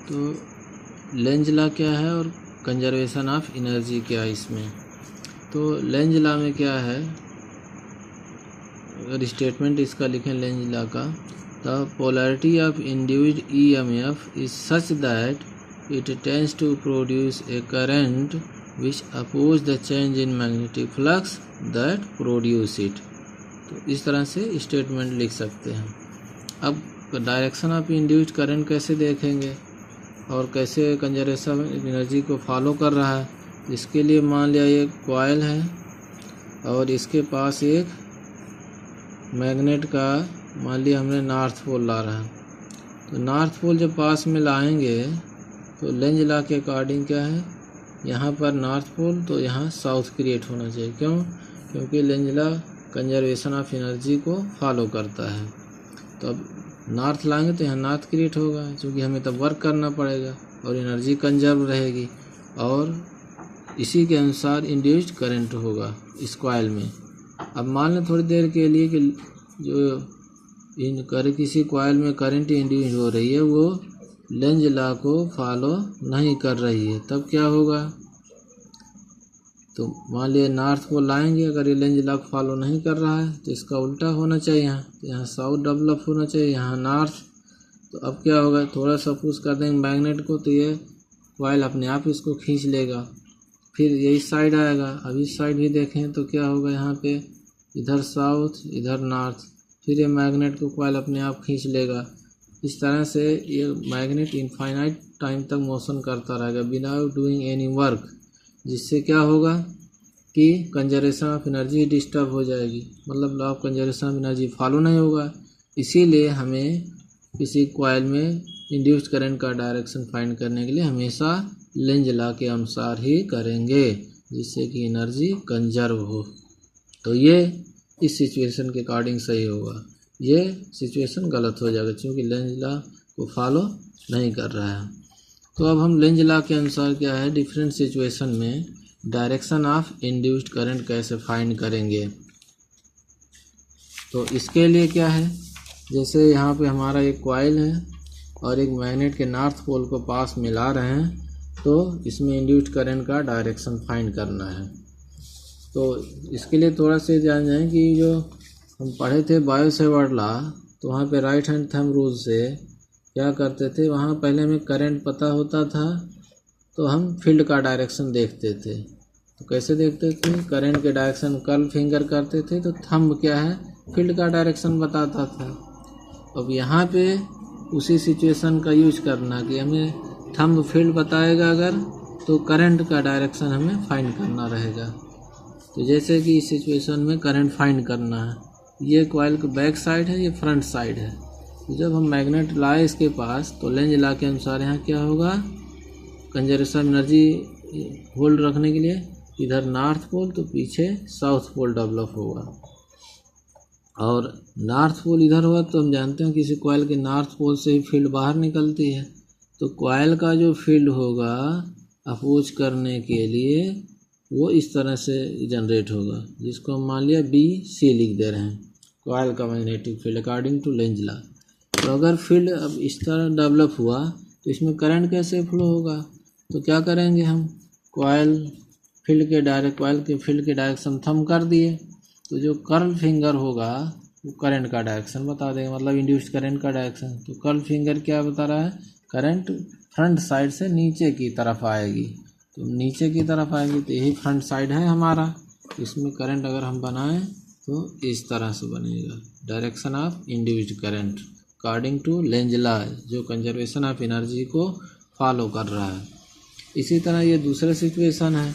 तो Lenz law क्या है और कंजर्वेशन ऑफ एनर्जी क्या है इसमें। तो लेंज लॉ में क्या है, अगर स्टेटमेंट इसका लिखें लेंज लॉ का, the polarity of induced EMF is such that it tends to produce a current which oppose the change in magnetic flux that produce it. तो इस तरह से स्टेटमेंट लिख सकते हैं। अब डायरेक्शन ऑफ इंड्यूस्ड करंट कैसे देखेंगे और कैसे कंजर्वेशन एनर्जी को फॉलो कर रहा है। इसके लिए मान लिया ये कॉइल है और इसके पास एक मैग्नेट का मान लिया हमने नॉर्थ पोल ला रहा है। तो नॉर्थ पोल जब पास में लाएंगे तो लेंज लॉ के अकॉर्डिंग क्या है, यहाँ पर नॉर्थ पोल तो यहाँ साउथ क्रिएट होना चाहिए। क्यों? क्योंकि Lenz law conservation of energy को फॉलो करता है। तो अब नॉर्थ लाएंगे तो यहाँ नॉर्थ क्रिएट होगा, क्योंकि हमें तब वर्क करना पड़ेगा और एनर्जी कंजर्व रहेगी और इसी के अनुसार इंड्यूस्ड करंट होगा इस कॉइल में। अब मान लें थोड़ी देर के लिए कि जो किसी कॉइल में करंट इंड्यूस हो रही है वो लेंज लॉ को फॉलो नहीं कर रही है, तब क्या होगा। तो मान लिया नॉर्थ को लाएंगे, अगर ये लेंज लॉ को फॉलो नहीं कर रहा है तो इसका उल्टा होना चाहिए। यहाँ साउथ डेवलप होना चाहिए, यहाँ नॉर्थ। तो अब क्या होगा, थोड़ा सा पुश कर देंगे मैग्नेट को तो ये कॉइल अपने आप इसको खींच लेगा, फिर ये इस साइड आएगा। अब इस साइड भी देखें तो क्या होगा, यहाँ पे इधर साउथ इधर नॉर्थ, फिर ये मैग्नेट को कॉइल अपने आप खींच लेगा। इस तरह से ये मैग्नेट इनफाइनाइट टाइम तक मोशन करता रहेगा विदाउट डूइंग एनी वर्क, जिससे क्या होगा कि कंजर्वेशन ऑफ एनर्जी डिस्टर्ब हो जाएगी, मतलब law of conservation of energy follow नहीं होगा। इसीलिए हमें किसी कॉइल में इंड्यूस्ड करंट का डायरेक्शन फाइंड करने के लिए हमेशा लेंज लॉ के अनुसार ही करेंगे, जिससे कि एनर्जी कंजर्व हो। तो ये इस सिचुएशन के अकॉर्डिंग सही होगा, ये सिचुएशन गलत हो जाएगा क्योंकि लेंज लॉ को फॉलो नहीं कर रहा है। तो अब हम लेंज लॉ के अनुसार क्या है, डिफरेंट सिचुएशन में डायरेक्शन ऑफ इंड्यूस्ड करंट कैसे फाइंड करेंगे। तो इसके लिए क्या है, जैसे यहाँ पे हमारा एक कॉइल है और एक मैग्नेट के नॉर्थ पोल को पास मिला रहे हैं, तो इसमें इंड्यूस्ड करंट का डायरेक्शन फाइंड करना है। तो इसके लिए थोड़ा सा जान जाएं कि जो हम पढ़े थे बायो सेवर्ट लॉ, तो वहाँ पे राइट हैंड थंब रूल से क्या करते थे, वहाँ पहले हमें करंट पता होता था तो हम फील्ड का डायरेक्शन देखते थे। तो कैसे देखते थे, करंट के डायरेक्शन कर्ल फिंगर करते थे तो थंब क्या है, फील्ड का डायरेक्शन बताता था। अब यहाँ पे उसी सिचुएशन का यूज करना कि हमें थंब फील्ड बताएगा अगर, तो करंट का डायरेक्शन हमें फाइंड करना रहेगा। तो जैसे कि इस सिचुएशन में करंट फाइंड करना है, ये कॉइल का बैक साइड है, ये फ्रंट साइड है। तो जब हम मैग्नेट लाए इसके पास तो लेंज लॉ के अनुसार यहाँ क्या होगा, कंजर्वेशन एनर्जी होल्ड रखने के लिए इधर नॉर्थ पोल तो पीछे साउथ पोल डेवलप होगा, और नॉर्थ पोल इधर हुआ तो हम जानते हैं किसी कॉइल के नॉर्थ पोल से ही फील्ड बाहर निकलती है। तो कॉइल का जो फील्ड होगा अपोज करने के लिए वो इस तरह से जनरेट होगा, जिसको हम मान लिया BC लिख दे रहे हैं, कॉइल का magnetic field according to Lenz law. तो अगर फील्ड अब इस तरह डेवलप हुआ तो इसमें करंट कैसे फ्लो होगा। तो क्या करेंगे हम, कॉइल के फील्ड के डायरेक्शन थंब कर दिए, तो जो कर्ल फिंगर होगा वो करंट का डायरेक्शन बता देगा, मतलब इंड्यूस्ड करंट का डायरेक्शन। तो कर्ल फिंगर क्या बता रहा है, करंट फ्रंट साइड से नीचे की तरफ आएगी, तो नीचे की तरफ आएगी तो यही फ्रंट साइड है हमारा। इसमें करंट अगर हम बनाएं तो इस तरह से बनेगा, direction of induced current according to Lenz law, जो कंजर्वेशन ऑफ एनर्जी को फॉलो कर रहा है। इसी तरह ये दूसरा सिचुएशन है,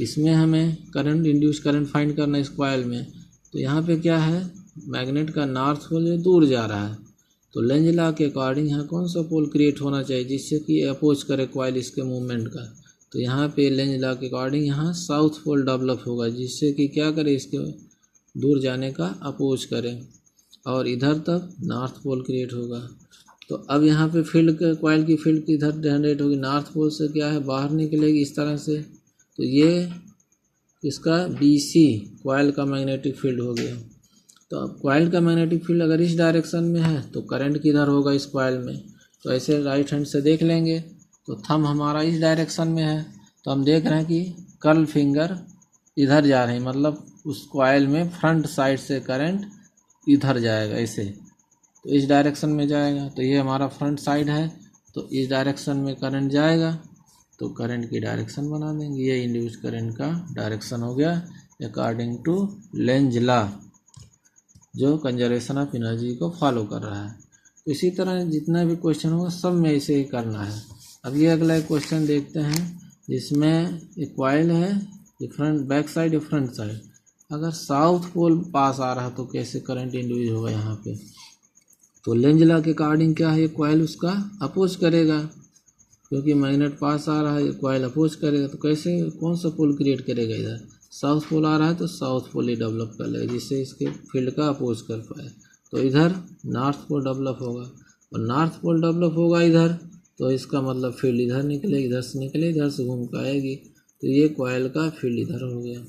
इसमें हमें करंट इंड्यूस करंट फाइंड करना है इस कॉइल में। तो यहाँ पे क्या है, मैग्नेट का नॉर्थ पोल जो दूर जा रहा है, तो लेंज लॉ के अकॉर्डिंग यहाँ कौन सा पोल क्रिएट होना चाहिए जिससे कि अपोज करे कॉइल इसके मूवमेंट का। तो यहाँ पे लेंज लॉ के अकॉर्डिंग यहाँ साउथ पोल डेवलप होगा, जिससे कि क्या करे, इसके दूर जाने का अपोज करे, और इधर तक नॉर्थ पोल क्रिएट होगा। तो अब यहाँ पे फील्ड के कॉइल की फील्ड किधर जनरेट होगी, नॉर्थ पोल से क्या है बाहर निकलेगी इस तरह से। तो ये इसका BC कॉइल का मैग्नेटिक फील्ड हो गया। तो अब कॉइल का मैग्नेटिक फील्ड अगर इस डायरेक्शन में है तो करंट किधर होगा इस कॉइल में, तो ऐसे राइट हैंड से देख लेंगे। तो थंब हमारा इस डायरेक्शन में है, तो हम देख रहे हैं कि कर्ल फिंगर इधर जा रही, मतलब उस कॉइल में फ्रंट साइड से करंट इधर जाएगा ऐसे, तो इस डायरेक्शन में जाएगा। तो ये हमारा फ्रंट साइड है, तो इस डायरेक्शन में करंट जाएगा, तो करंट की डायरेक्शन बना देंगे। ये इंड्यूस करंट का डायरेक्शन हो गया अकॉर्डिंग टू लेंज लॉ, जो कंजर्वेशन ऑफ एनर्जी को फॉलो कर रहा है। तो इसी तरह जितना भी क्वेश्चन होगा सब में ऐसे ही करना है। अब ये अगला एक क्वेश्चन देखते हैं, जिसमें एक कॉइल है, ये फ्रंट बैक साइड या फ्रंट साइड, अगर साउथ पोल पास आ रहा है तो कैसे करंट इंड्यूस होगा यहाँ पे। तो लेंज लॉ के अकॉर्डिंग क्या है, ये कॉइल उसका अपोज करेगा, क्योंकि मैग्नेट पास आ रहा है, ये कॉइल अपोज करेगा। तो कैसे, कौन सा पोल क्रिएट करेगा, इधर साउथ पोल आ रहा है तो साउथ पोल ही डेवलप कर लेगा, जिससे इसके फील्ड का अपोज कर पाए। तो इधर नॉर्थ पोल डेवलप होगा, और नॉर्थ पोल डेवलप होगा इधर, तो इसका मतलब फील्ड इधर निकले, इधर से निकले, इधर से घूम कर आएगी, तो ये कॉइल का फील्ड इधर हो गया।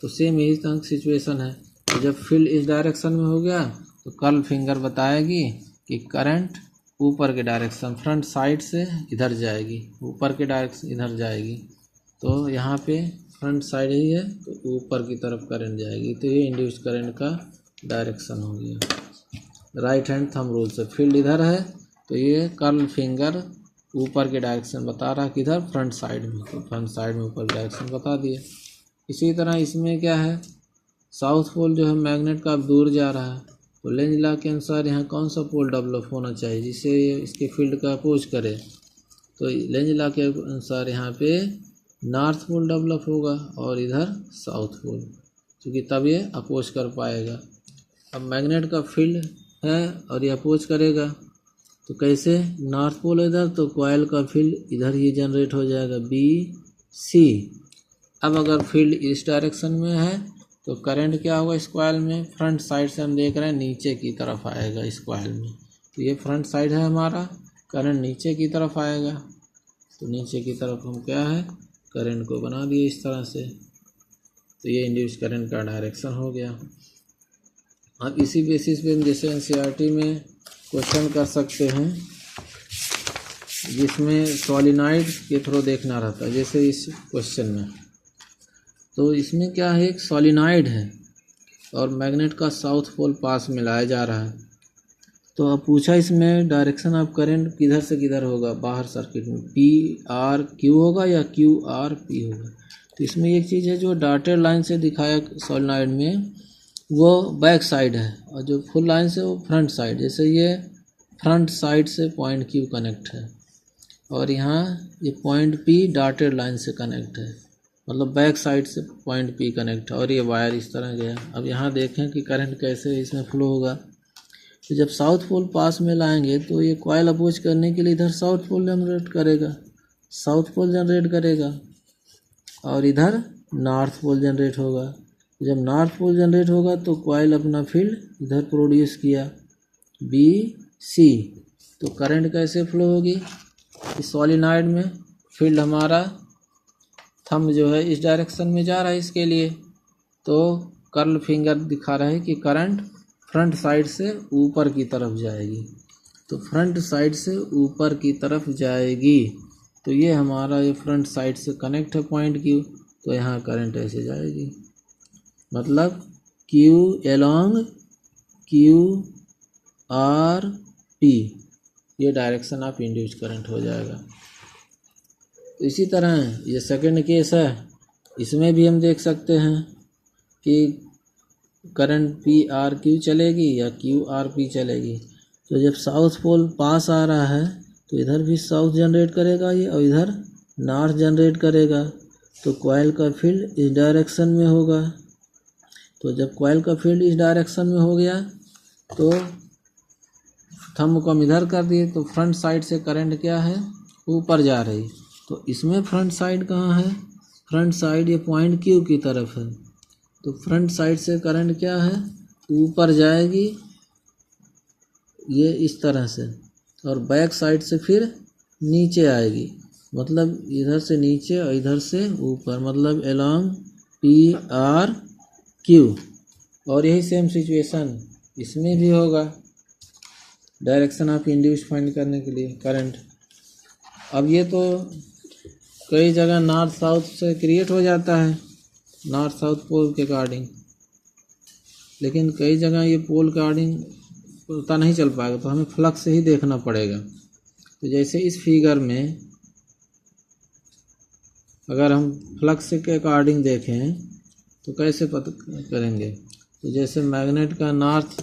तो सेम यही तरह की सिचुएशन है। तो जब फील्ड इस डायरेक्शन में हो गया तो कर्ल फिंगर बताएगी कि करंट ऊपर के डायरेक्शन फ्रंट साइड से इधर जाएगी, ऊपर के डायरेक्शन इधर जाएगी। तो यहाँ पे फ्रंट साइड ही है, तो ऊपर की तरफ करंट जाएगी। तो ये इंड्यूस करंट का डायरेक्शन हो गया। राइट हैंड थंब रूल से फील्ड इधर है, तो ये कर्ल फिंगर ऊपर के डायरेक्शन बता रहा है, किधर, फ्रंट साइड में, तो फ्रंट साइड में ऊपर डायरेक्शन बता दिए। इसी तरह इसमें क्या है, साउथ पोल जो है मैग्नेट का अब दूर जा रहा है, तो लेंज लॉ के अनुसार यहाँ कौन सा पोल डेवलप होना चाहिए जिससे इसके फील्ड का अपोज करे। तो लेंज लॉ के अनुसार यहाँ पे नॉर्थ पोल डेवलप होगा और इधर साउथ पोल, क्योंकि तब ये अपोज कर पाएगा। अब मैग्नेट का फील्ड है और ये अपोज करेगा, तो कैसे, नॉर्थ पोल इधर, तो कॉइल का फील्ड इधर ही जनरेट हो जाएगा, BC। अब अगर फील्ड इस डायरेक्शन में है तो करंट क्या होगा इस कॉइल में, फ्रंट साइड से हम देख रहे हैं नीचे की तरफ आएगा इस कॉइल में। तो ये फ्रंट साइड है हमारा, करंट नीचे की तरफ आएगा, तो नीचे की तरफ हम क्या है, करंट को बना दिए इस तरह से। तो ये इंड्यूस करंट का डायरेक्शन हो गया। अब इसी बेसिस पे हम जैसे NCERT में क्वेश्चन कर सकते हैं, जिसमें सॉलिनॉइड के थ्रू देखना रहता है, जैसे इस क्वेश्चन में। तो इसमें क्या है, एक सॉलिनॉइड है और मैग्नेट का साउथ पोल पास मिलाया जा रहा है। तो अब पूछा इसमें डायरेक्शन ऑफ करंट किधर से किधर होगा, बाहर सर्किट में PRQ होगा या QRP होगा। तो इसमें एक चीज़ है, जो डॉटेड लाइन से दिखाया सॉलिनॉइड में वो बैक साइड है, और जो फुल लाइन से वो फ्रंट साइड। जैसे ये फ्रंट साइड से पॉइंट Q कनेक्ट है, और यहाँ ये पॉइंट P डॉटेड लाइन से कनेक्ट है, मतलब बैक साइड से पॉइंट P कनेक्ट है, और ये वायर इस तरह गया। अब यहाँ देखें कि करंट कैसे इसमें फ्लो होगा। तो जब साउथ पोल पास में लाएंगे तो ये कॉइल अपोज करने के लिए इधर साउथ पोल जनरेट करेगा, और इधर नॉर्थ पोल जनरेट होगा। जब नॉर्थ पोल जनरेट होगा तो कॉइल अपना फील्ड इधर प्रोड्यूस किया, BC। तो करंट कैसे फ्लो होगी, इस सॉलिनॉइड में फील्ड हमारा थंब जो है इस डायरेक्शन में जा रहा है इसके लिए, तो कर्ल फिंगर दिखा रहा है कि करंट फ्रंट साइड से ऊपर की तरफ जाएगी। तो फ्रंट साइड से ऊपर की तरफ जाएगी, तो ये हमारा ये फ्रंट साइड से कनेक्ट है पॉइंट Q, तो यहाँ करंट ऐसे जाएगी, मतलब Q along QRP, ये डायरेक्शन ऑफ इंड्यूस्ड करंट हो जाएगा। तो इसी तरह ये सेकंड केस है, इसमें भी हम देख सकते हैं कि करंट PRQ चलेगी या QRP चलेगी। तो जब साउथ पोल पास आ रहा है तो इधर भी साउथ जनरेट करेगा ये, और इधर नॉर्थ जनरेट करेगा। तो कॉइल का फील्ड इस डायरेक्शन में होगा। तो जब कॉइल का फील्ड इस डायरेक्शन में हो गया तो थंब को हम इधर कर दिए, तो फ्रंट साइड से करंट क्या है, ऊपर जा रही। तो इसमें फ्रंट साइड कहाँ है, फ्रंट साइड ये पॉइंट Q की तरफ है। तो फ्रंट साइड से करंट क्या है, ऊपर जाएगी ये इस तरह से, और बैक साइड से फिर नीचे आएगी, मतलब इधर से नीचे और इधर से ऊपर, मतलब along PRQ। और यही सेम सिचुएशन इसमें भी होगा। डायरेक्शन ऑफ इंड्यूस फाइंड करने के लिए करंट। अब ये तो कई जगह नॉर्थ साउथ से क्रिएट हो जाता है, नॉर्थ साउथ पोल के अकॉर्डिंग, लेकिन कई जगह ये पोल के अकॉर्डिंग पता नहीं चल पाएगा, तो हमें फ्लक्स से ही देखना पड़ेगा। तो जैसे इस फिगर में अगर हम फ्लक्स के अकॉर्डिंग देखें तो कैसे पता करेंगे, तो जैसे मैग्नेट का नॉर्थ